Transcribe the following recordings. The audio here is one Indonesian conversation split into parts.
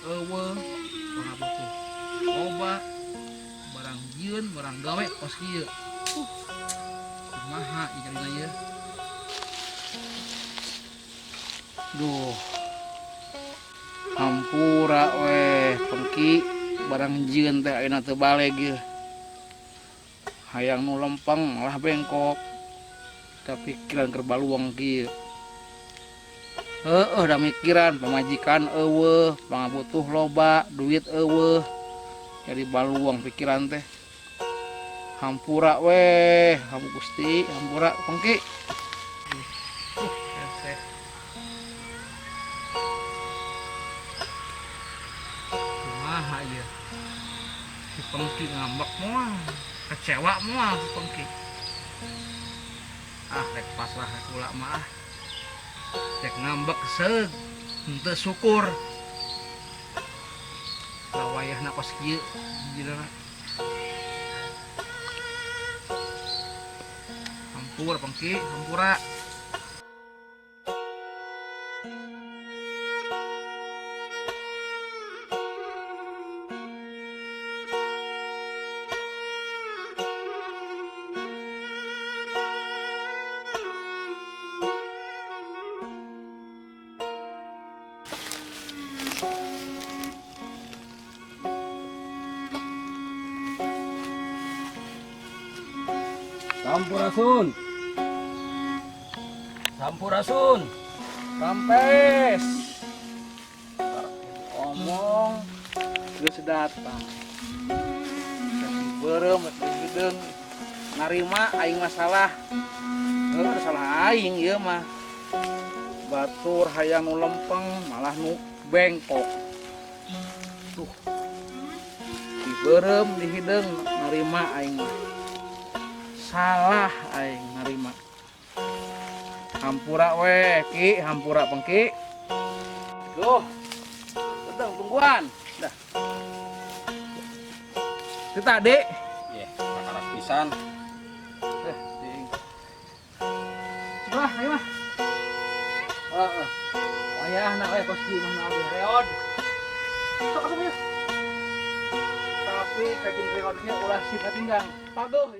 eueuh pangabutuh loba barang jieun barang gawe kos kieu kumaha ieu carina ieu. Duh hampura weh pengki barang jieun teh ayeuna teu baleg ieu. Hayang nu lempeng malah bengkok. Tapi pikiran keur baluang kieu. Heueuh da mikiran pamajikan eueuh, pangabutuh loba, duit eueuh. Jadi baluang pikiran teh. Hampura weh, hamu Gusti, hampura pengki. Hese. Kumaha ieu? Si pengki ngambek moal, kecewa moal si pengki. Ah rek pasrah kula mah ah. Cek ngambek seug henteu syukur. Lawayahna kos kieu jieuna. Hampur pengki, hampura. Sampurasun. Sampurasun. Rampes. Omong geus datang. Beureum hideung narima aing masalah. Heuh salah aing ieu mah. Batur hayang nu lempeng malah nu bengkok. Tuh. Dibeureum di hideung narima aing mah. Salah aing narima. Hampura weh Ki, hampura pengki. Duh. Teteng tungguan. Dah. Itu tadi. Ye, makanan pisan. Ding. Bah, ayo mah. Heeh. Wayah anak we koski mah nabi reod. Sok asup ya. Tapi kajing reodnya ulah si katinggang. Paduh.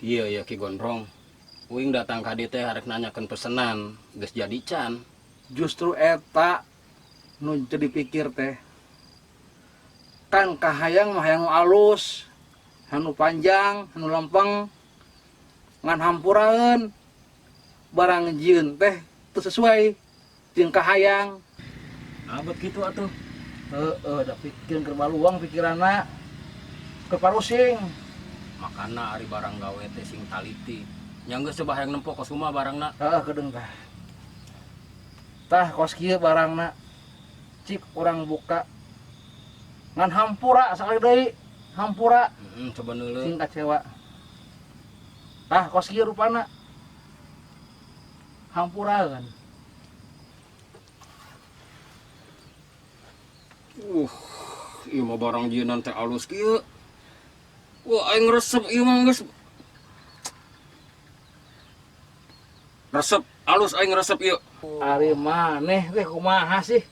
Iya ya Ki Gondrong. Uing datang ka dieu teh harek nanyakeun pesenan, geus jadi can. Justru eta nu jadi pikir teh. Kan kahayang mah hayang nu alus, anu panjang, anu lempeng, ngan hampuraeun. Barang jieun teh teu sesuai jeung kahayang. Abet kitu atuh. Heeh, da pikir keur baluang pikiranna. Keur parusing. Makana ari barang gawe teh sing taliti. Nya geus coba hayang nempo kos rumah barangna. Heeh, kedeung tah. Tah kos kieu barangna. Cik urang buka. Ngan hampura sakali deui. Hampura Coba neuleuh. sing kecewa. Tah kos kieu rupana. Hampuraeun. Ieu mah barang jieunnan teh alus kieu. Wah, aing resep ieu mah geus. Resep alus aing resep ieu. Ari maneh teh kumaha sih?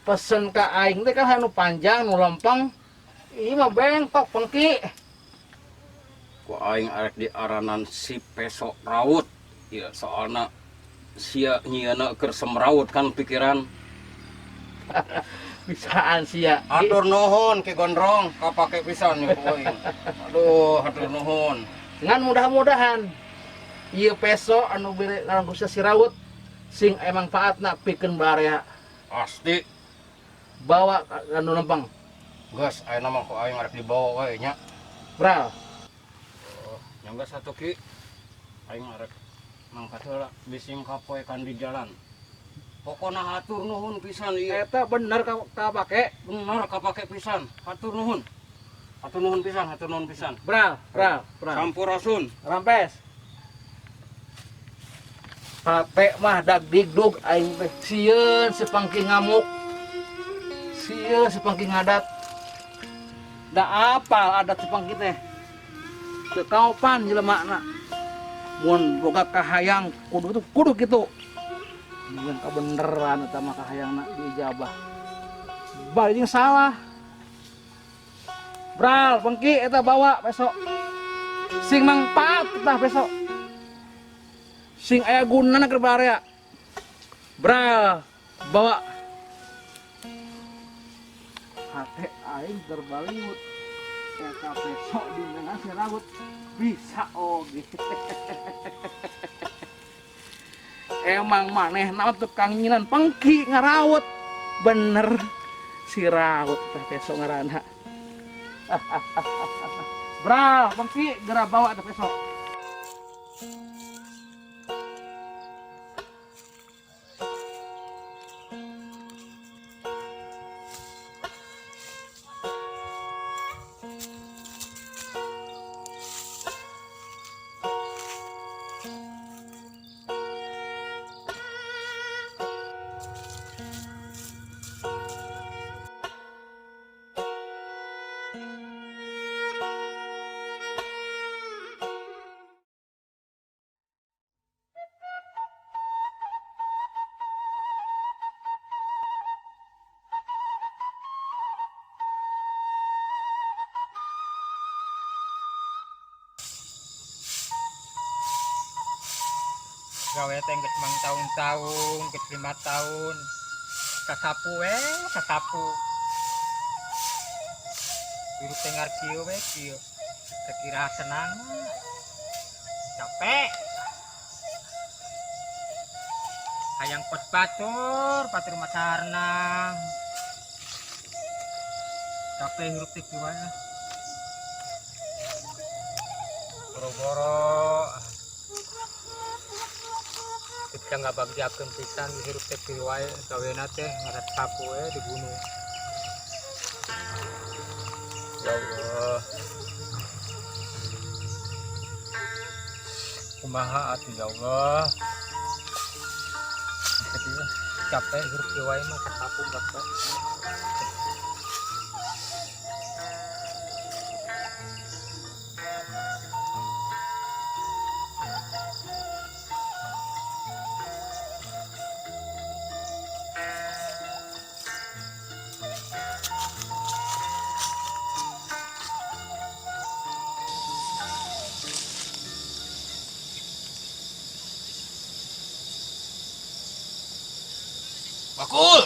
Pesen ka aing teh kan anu panjang nu lempeng. Ieu mah bengkok pengki. Ku aing arek diaranan si peso raut. Ieu soalna sia nyieuna keur semraut kan pikiran. Bisaan sia. Atur nuhun Ki Gondrong, kapake pisan nih poin. Aduh, atur nuhun. Ngan mudah-mudahan ieu peso anu bere anu si raut sing emang manfaatna pikeun barea. Pasti Bawa anu lempeng. geus ayeuna mah ku aing arek dibawa we nya. Bral. Nya geus satu Ki. Aing arek mangkat heula bising kapoekan di jalan. Pokona hatur nuhun pisan ieu. Eta bener ka pake. Bener kapake pisan. Hatur nuhun. Hatur nuhun pisan, hatur nuhun pisan. Bral. Sampurasun. Rampes. Pate mah dag digdug aing teh. Sieun sepangki ngamuk. Sieun sepangki ngadat. Da apal adat sepangki teh. Teu kaopan jelemakna. mun boga kahayang kudu gitu. Yang kebeneran eta mah kahayangna diijabah. Bari jeung salah. Bral, bengki eta bawa besok. Sing mangpaat tah besok. Sing aya gunana keur barea. Bral, bawa. Hate aing terbaliut. Eta besok di tengah si ragut bisa oge. Emang maneh naon tukang nyinan pengki ngarawut. Bener si ragut teh besok ngaranna. Bral, pengki geura bawa teh besok. gawe teh geus mang tahun-tahun, geus 5 tahun. Kasapu kasapu. Ieu teh ngar kieu we kieu. Sekira senang. Capek. Hayang pot batur masarna. Capek hirup teh kieu wae. Boro-boro kita nggak bagiakeun pisan hirup teh kieu wae gawena teh ngaret sapu we di gunung. Ya Allah. Kumaha atuh ya Allah. Capek hirup kieu wae mah ka sapu bapak. Bakul!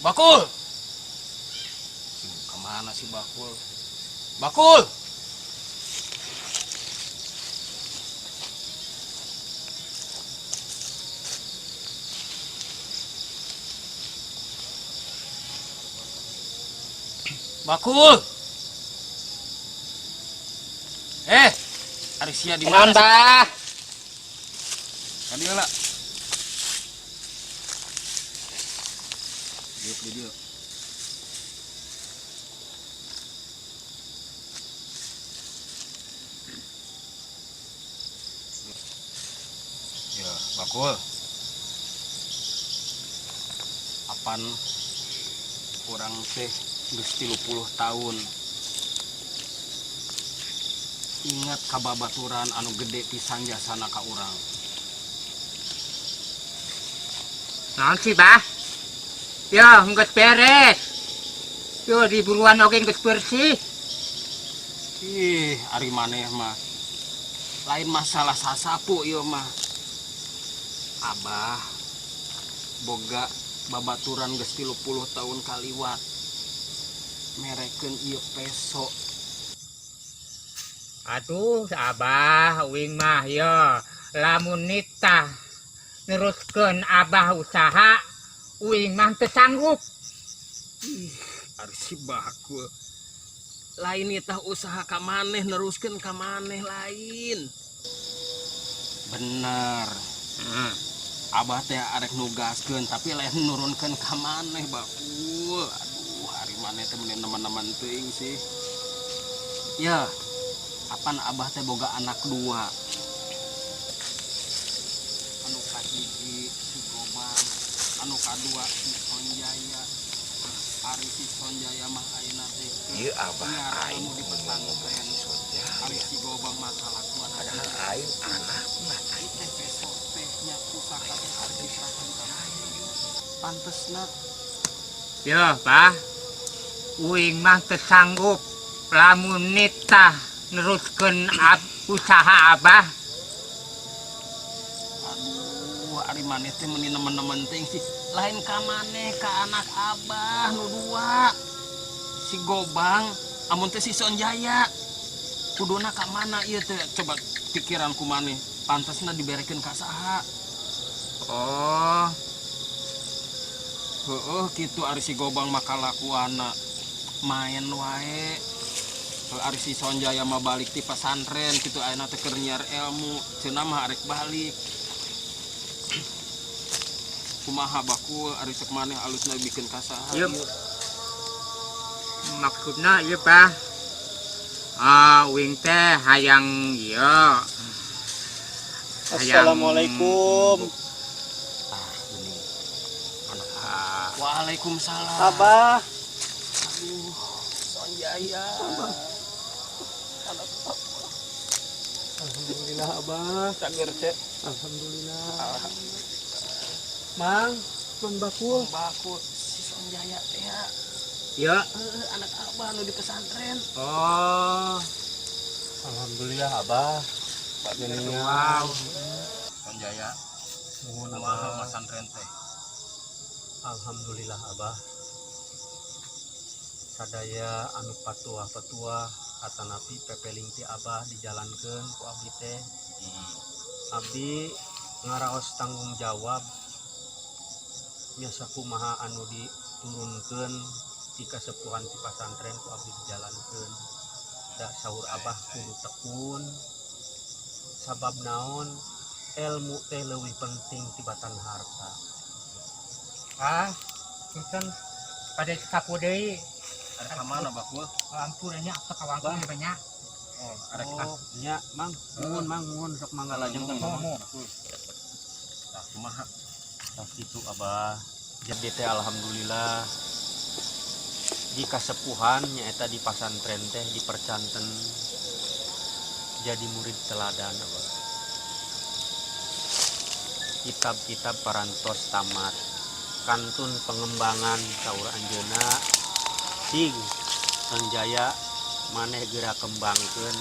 Bakul! Kemana sih Bakul? Bakul! Bakul! Arisia di mana? Mbah. Tadi lah. Dia. Ya, Bakul. Apan kurang teh geus 30 tahun. Ingat kababaturan anu gede pisan jasana ka urang. Naon sih, Bah? Yo, geus beres. Yo, di buruan oge geus bersih. Ih, ari maneh mah. Lain masalah sasapu ieu mah. Abah boga babaturan geus 30 tahun kaliwat. Merekeun ieu peso. Aduh, Abah, uing mah yo. Lamun nitah neruskeun Abah usaha, uing mah teu sanggup. Ih, ari si Bakul. Lain itah usaha ka maneh neruskeun ka maneh lain. Bener. Abah teh arek nugaskeun tapi lain nurunkeun ka maneh Bakul. Aduh, hari maneh teh mending nemen-nemen teuing sih. Ya, apan Abah teh boga anak 2. Anu kahiji si Gobang, anu kadua si Sonjaya. Ari si Sonjaya mah ayeuna teh Ieu Abah ngarang aing di ngomong pesantren. si Sonjaya. Ari si gobang mata lakuan ada aing anak nah aing teh besok teh nya pusaka teh harus diserahkan ka aing. Pantesna Ya, Bah. Uing mah teu sanggup lamun nita neruskeun usaha Abah. aduh ari maneh teh meuni nemen-nemen teh sih lain ka maneh ka anak Abah nu dua si Gobang amun teh si Sonjaya kuduna ka mana ieu teh coba pikiranku maneh pantesna diberekeun ka saha. Oh, Heueuh kitu ari si Gobang mah kalakuana main wae. Ari si Sonjaya mah balik ti pesantren kitu ayeuna teh keur nyiar ilmu cenah mah arek balik. Kumaha bakul ari sok maneh alusna bikin ka saha Yeup. ieu? maksudna ieu Bah. Uing teh hayang ieu. Assalamualaikum Geuning. Anak Waalaikumsalam. Abah Aduh, Sonjaya. alhamdulillah Abah Cager cek. alhamdulillah Mang Mang Bakul Bakul si Sonjaya teh ya. Ya. Anak Abah nu di pesantren. Oh, alhamdulillah Abah wow. Sonjaya. nuhun Kumaha Abah pesantren teh? alhamdulillah Abah sadaya anu patuah-patuah atanapi pepeling ti Abah dijalankeun ku abdi teh abdi ngaraos tanggung jawab nya sakumaha anu diturunkeun ti kasepuhan ti pasantren ku abdi dijalankeun da saur Abah kudu tekun sabab naon ilmu teh leuwih penting tibatan harta. Punten pada sapu deui. Ada ka mana bakul? Ampurnya apa kawangku banyak. Oh, ada Oh, nya Mang, nuhun sok mangga lajeng teh Mang. Tah kumaha? Tah kitu Abah. Jadi teh alhamdulillah di kasepuhan nyaeta di pasantren teh dipercanten jadi murid teladan Abah. Kitab-kitab parantos tamat. Kantun pengembangan saur anjeuna sing Sonjaya maneh geura kembangkeun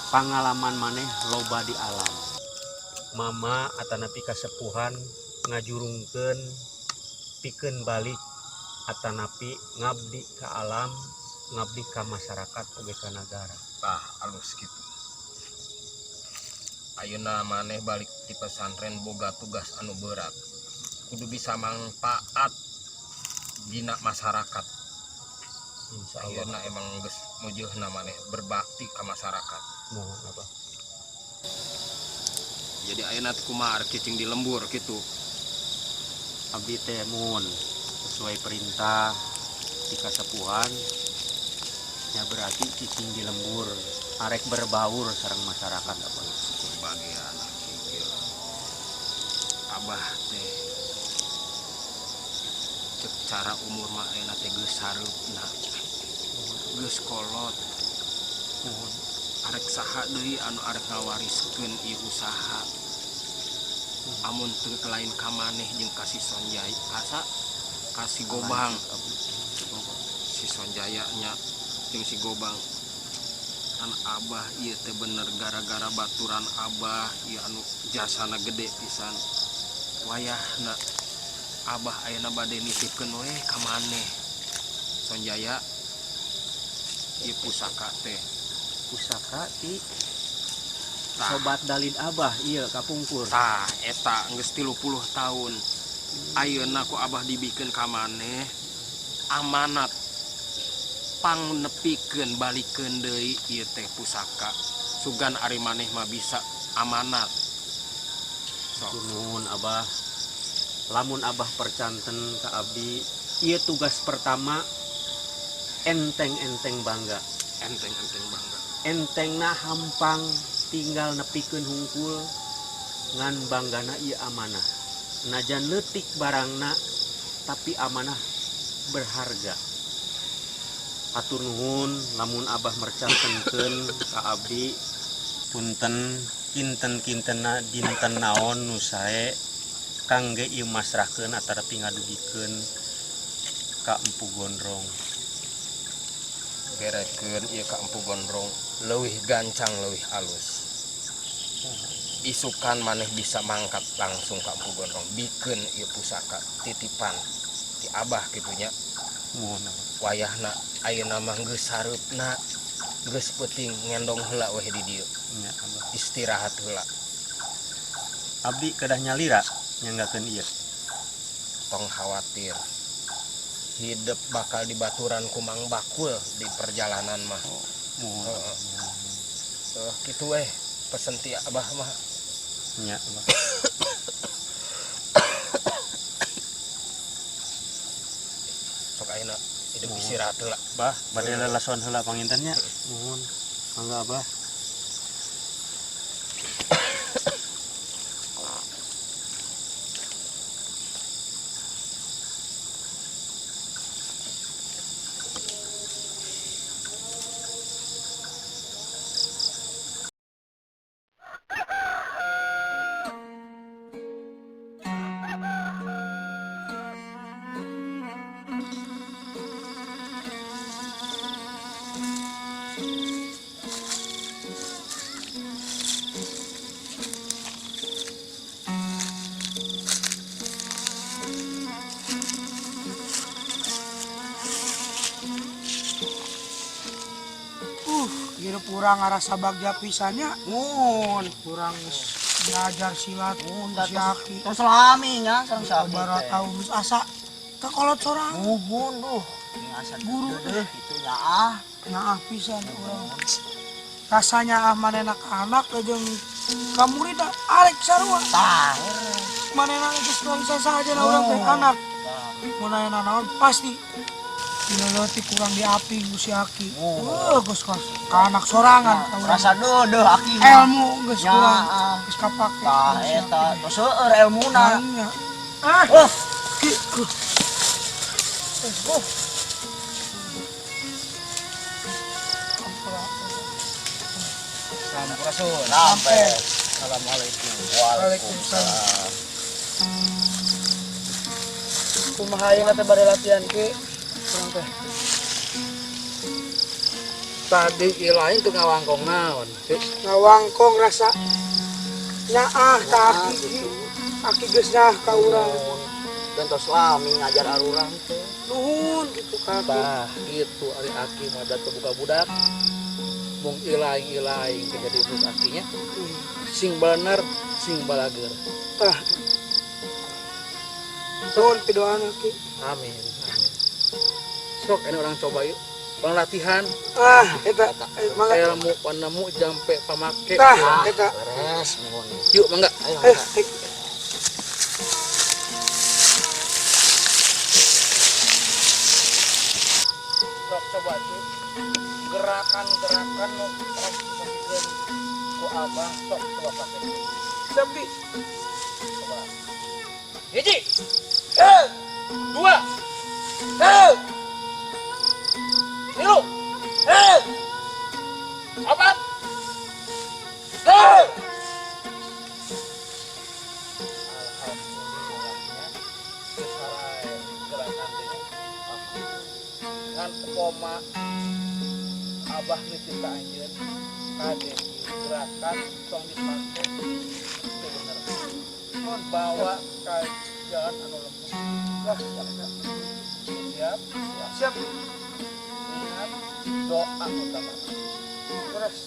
pangalaman maneh loba di alam. Mama atanapi kasepuhan ngajurungkeun pikeun balik atanapi ngabdi ka alam, ngabdi ka masyarakat oge ka nagara. Tah alus kitu. Ayeuna maneh balik di pesantren boga tugas anu berat. Kudu bisa manfaat dina masyarakat. Insyaallah Ayeuna emang geus mujeuhna maneh berbakti ka masyarakat. mohon Abah. Jadi ayeuna teh kumaha arek cicing di lembur kitu. Abdi teh mun sesuai perintah di kasepuhan ya berarti cicing di lembur arek berbaur sareng masyarakat Abah. Syukur bagian kikil. Abah teh cek cara umur mah ayeuna teh geus sareupna. Geus kolot. Arek saha deui anu arek ngawariskeun ieu usaha. Amun teu lain ka maneh jeung ka si Sonjaya asa ka si Gobang. Si Sonjaya nya jeung si Gobang. Kan Abah ieu teh bener gara-gara baturan Abah ieu anu jasana gede pisan. Wayahna Abah ayeuna bade nitipkeun we ka maneh. Sonjaya ieu pusaka teh. Pusaka ti Tah, sobat dalid Abah ieu kapungkur. tah eta geus 30 tahun. Ayeuna ku Abah dibikeun ka maneh amanat pangnepikeun balikeun deui ieu teh pusaka. Sugan ari maneh mah bisa amanat. Sok. Nuhun Abah. Lamun Abah percanten ka abdi, ieu tugas pertama enteng-enteng bangga. Enteng-enteng bangga. Entengna hampang tinggal nepikeun hungkul ngan banggana ieu amanah. Najan leutik barangna tapi amanah berharga. Atur nuhun lamun Abah mercakeun ka abdi punten kinten-kintena dinten naon nu sae kangge ieu masrahkeun atarapi ngadugikeun ka Empu Gondrong. Berekeun ieu ka Empu Gondrong leuwih gancang leuwih alus. Isukan maneh bisa mangkat langsung ka Empu Gondrong bikeun ieu pusaka titipan ti Abah kitunya. Muhun Abah. Wayahna ayeuna mah geus sareupna geus peuting ngendong heula weh di dieu. Nya Abah. Istirahat heula. Abdi kedah nyalira nyanggakeun ieu. Tong khawatir hidup bakal dibaturan ku Mang Bakul di perjalanan mah. Muhun. Kitu weh pesen ti Abah mah. Nya Abah. Sok ayeuna hidup istirahat heula. Bah, bade lelason heula pangintennya. Muhun. Mangga Abah. Hirup urang ngarasa bagja pisannya. Mun, Kurang belajar silat si Aki. tos lami nya sareng si Aki. Barat tahu geus asa kekolot sorang. Muhun duh. Ini asa Guru deh kitu nya ah. Nyaah pisan urang. Rasanya manehna ka anak jeung ka murid arek sarua. Tah. Manehna geus bisa saja urang teh anak. Mun aya naon pasti Leleuti kurang diapi ku si Aki. Geus ka anak sorangan ka urang. Rasa deuh Aki mah. Ilmu geus Nya, kurang ah. geus kapake. Tah eta tos seueur elmuna. Nya. Sampurasun. Sampai. Assalamualaikum. Waalaikumsalam. Kumaha ayeuna teh bade latihan ki? Kurang teh. Tadi ilain tuh ngawangkong naon. Ngawangkong rasa nyaah ka Aki. Aki geus nyaah ka urang. Dan tos lami ngajar arurang teh. Nuhun gitu ka Aki. Tah gitu ari Aki mah da teu buka budak. Mung ilaing-ilaing teh jadi budak Akinya. Sing bener, sing balager. Tah. Nuhun pidoan Aki. Amin. Sok ini orang coba yuk. Orang latihan Eta mangga. ilmu panemu jampe pamake. Tah, eta. Beres muhun. Yuk mangga. Ayo. Sok coba yuk. Gerakan-gerakan nu orang bisa ku Abah sok coba pakai. Tapi Coba. Hiji. Dua. Tilu. Empat. Dengan koma Abah nitip ka anjeun kade gerakan tong dipakai itu bener. Mun bawa ka jalan anu lembut. Lah, siap. siap. Ingat doa utama. Terus.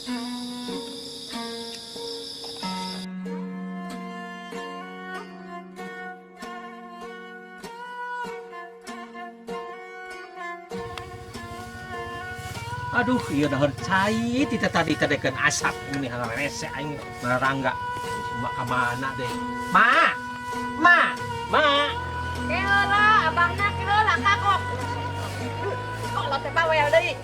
Aduh, iya dahar cai tita tadi tedekeun asap ini hal rese aing narangga. Mak kamana deh? Ma. Keula, abahna keula kakok. Kok lo teh bawel deui.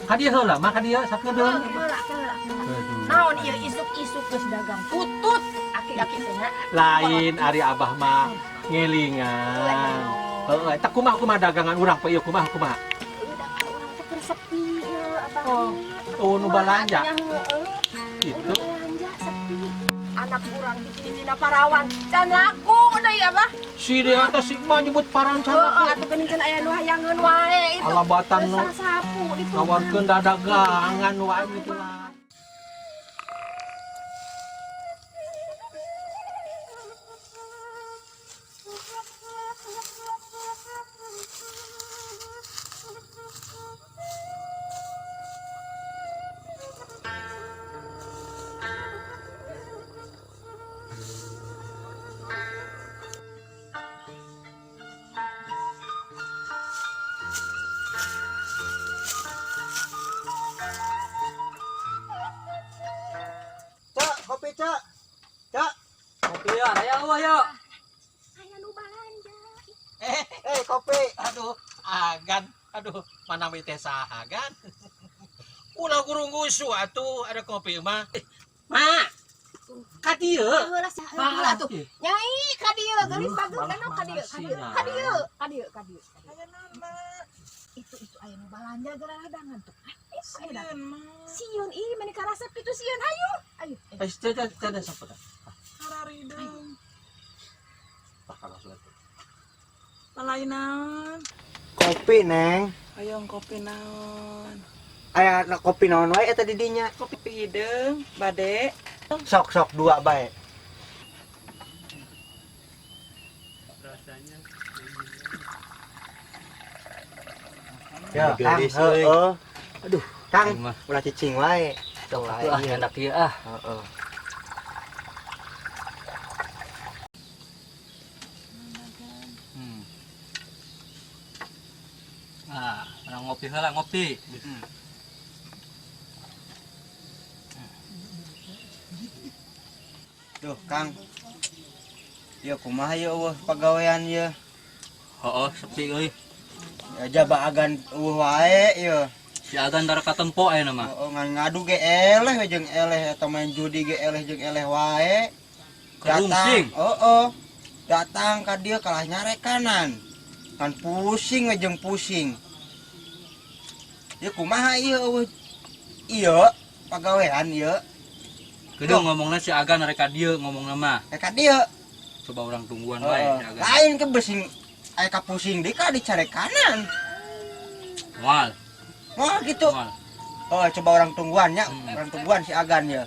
Hadiah heula, maka dia sakedeung. Keula. Aduh. Naon ieu isuk-isuk geus dagang putut. Aki-aki teh nya. Lain ari Abah mah ngelingan. Heeh, eta kumaha dagangan urang pe ieu kumaha. Urang teh keur sepi ya abang. Oh, tuh nu balanja. Itu belanja sepi. Anak kurang bikin parawan. Can laku deui abah. Si dia atas si mah nyebut parancan Heeh, atuh geuning can aya nu hayangeun wae itu. alabatan nu Geus sasapu ditu. nawarkeun dagangan wae gitu lah. Cak, kopi cak. Cak. Kopi ya, aya eueuh ya. Aya nu balanja. Kopi. Aduh, agan. Aduh, mana mi teh saha gan. Ulah gurung gusu atuh ada kopi mah. Ma. Ka dieu. Heula sah heula atuh. Nyai ka dieu geulis bagus kan ka dieu. Ka dieu. Itu aya nu balanja geradangan tuh. Sieun ih meni karasep kitu sieun hayu. Ayo. Teh sampun. Hararideng. Kalau suatu. Palainan. Kopi, Neng. Hayang kopi naon? Aya kopi naon wae eta di dinya. Kopi hideung, bade. Sok dua bae. Ya, Kang. Heeh. Aduh, Kang, ulah cicing wae. Sok atuh ah nyandak ieu ah. Heeh. Ah, orang ngopi heula ngopi. Duh, Kang. Ya kumaha ye eueuh pagawean ye. Heeh, sepi euy. Ya jaba agan eueuh wae ye. Si Agan dara katempo ayeuna mah. Heeh, ngan ngadu ge eleh we jeung eleh eta main judi ge eleh jeung eleh wae. Kerungsing. Heeh. Datang ka dieu kalah nyarek kanan. Kan pusing we jeung pusing. Ya kumaha ieu eueuh ieu pagawean ieu. Kedua ngomongna si Agan rek ka dieu ngomongna mah. Ka dieu. Coba orang tungguan wae si Agan. Lain ke besing aya ka pusing deui ka dicarek kanan. Moal. Wah gitu. Moal. Oh, coba orang tungguan nya, orang tungguan si Agan ya.